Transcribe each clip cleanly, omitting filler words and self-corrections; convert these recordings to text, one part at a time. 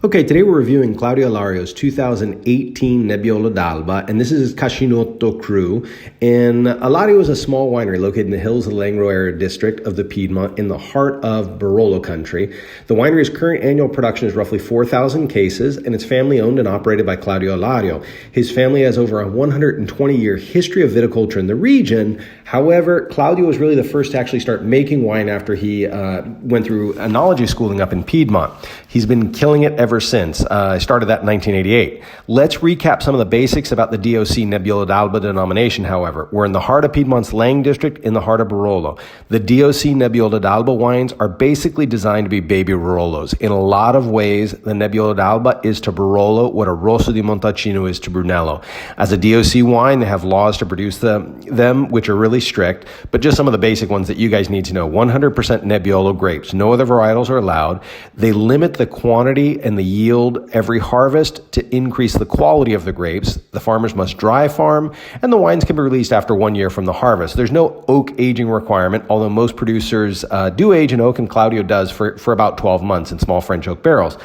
Okay, today we're reviewing Claudio Alario's 2018 Nebbiolo d'Alba, and this is his Cascinotto Cru. And Alario is a small winery located in the hills of the Langro area district of the Piedmont in the heart of Barolo country. The winery's current annual production is roughly 4,000 cases, and it's family owned and operated by Claudio Alario. His family has over a 120-year history of viticulture in the region. However, Claudio was really the first to actually start making wine after he went through enology schooling up in Piedmont. He's been killing it ever since. I started that in 1988. Let's recap some of the basics about the DOC Nebbiolo d'Alba denomination, however. We're in the heart of Piedmont's Lang district in the heart of Barolo. The DOC Nebbiolo d'Alba wines are basically designed to be baby Barolos. In a lot of ways, the Nebbiolo d'Alba is to Barolo what a Rosso di Montalcino is to Brunello. As a DOC wine, they have laws to produce them which are really strict, but just some of the basic ones that you guys need to know. 100% Nebbiolo grapes. No other varietals are allowed. They limit the quantity and the yield every harvest to increase the quality of the grapes. The farmers must dry farm, and the wines can be released after 1 year from the harvest. There's no oak aging requirement, although most producers do age in oak, and Claudio does for about 12 months in small French oak barrels.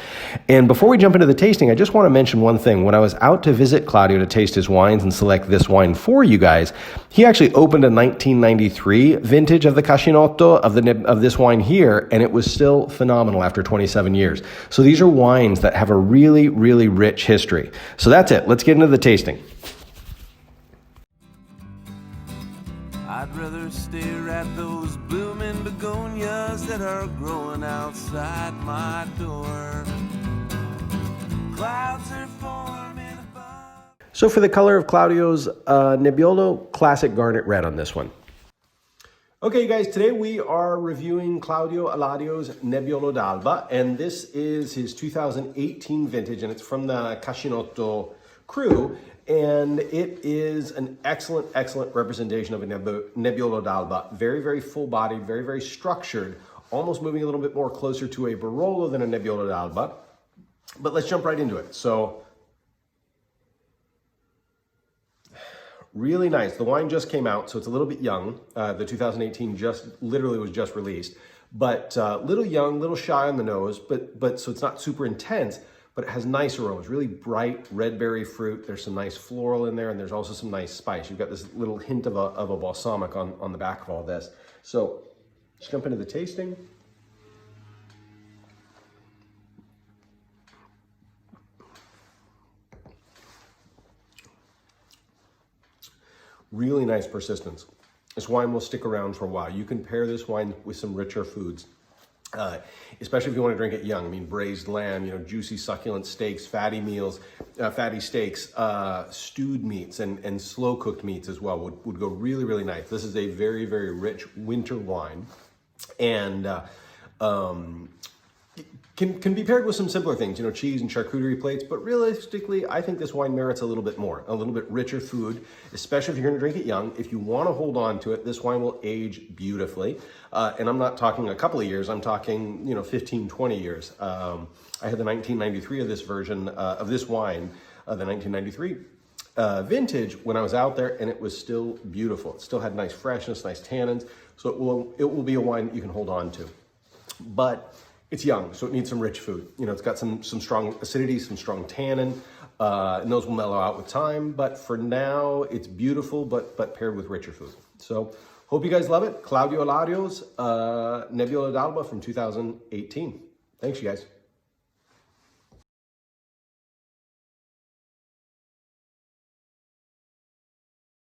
And before we jump into the tasting, I just want to mention one thing. When I was out to visit Claudio to taste his wines and select this wine for you guys, he actually opened a 1993 vintage of the Cascinotto of this wine here, and it was still phenomenal after 27 years. So these are wines that have a really, really rich history. So that's it. Let's get into the tasting. I'd rather stare at those blooming begonias that are growing outside my door. Clouds are forming above. So for the color of Claudio's Nebbiolo, classic garnet red on this one. Okay, you guys, today we are reviewing Claudio Alario's Nebbiolo d'Alba, and this is his 2018 vintage, and it's from the Cascinotto Cru, and it is an excellent, excellent representation of a Nebbiolo d'Alba. Very, very full-bodied, very, very structured, almost moving a little bit more closer to a Barolo than a Nebbiolo d'Alba. But let's jump right into it. So, really nice. The wine just came out, so it's a little bit young. The 2018 literally was just released, but little young, little shy on the nose, but so it's not super intense, but it has nice aromas, really bright red berry fruit. There's some nice floral in there, and there's also some nice spice. You've got this little hint of a balsamic on the back of all this. So let's jump into the tasting. Really nice persistence. This wine will stick around for a while. You can pair this wine with some richer foods, especially if you want to drink it young. I mean, braised lamb, juicy, succulent steaks, fatty steaks, stewed meats, and slow-cooked meats as well would go really, really nice. This is a very, very rich winter wine, and can be paired with some simpler things, cheese and charcuterie plates, but realistically, I think this wine merits a little bit more, a little bit richer food, especially if you're gonna drink it young. If you wanna hold on to it, this wine will age beautifully. And I'm not talking a couple of years, I'm talking, 15, 20 years. I had the 1993 of this version of this wine, the 1993 vintage when I was out there, and it was still beautiful. It still had nice freshness, nice tannins, so it will be a wine that you can hold on to. But it's young, so it needs some rich food. It's got some strong acidity, some strong tannin, and those will mellow out with time. But for now, it's beautiful, but paired with richer food. So hope you guys love it. Claudio Alario's Nebbiolo d'Alba from 2018. Thanks, you guys.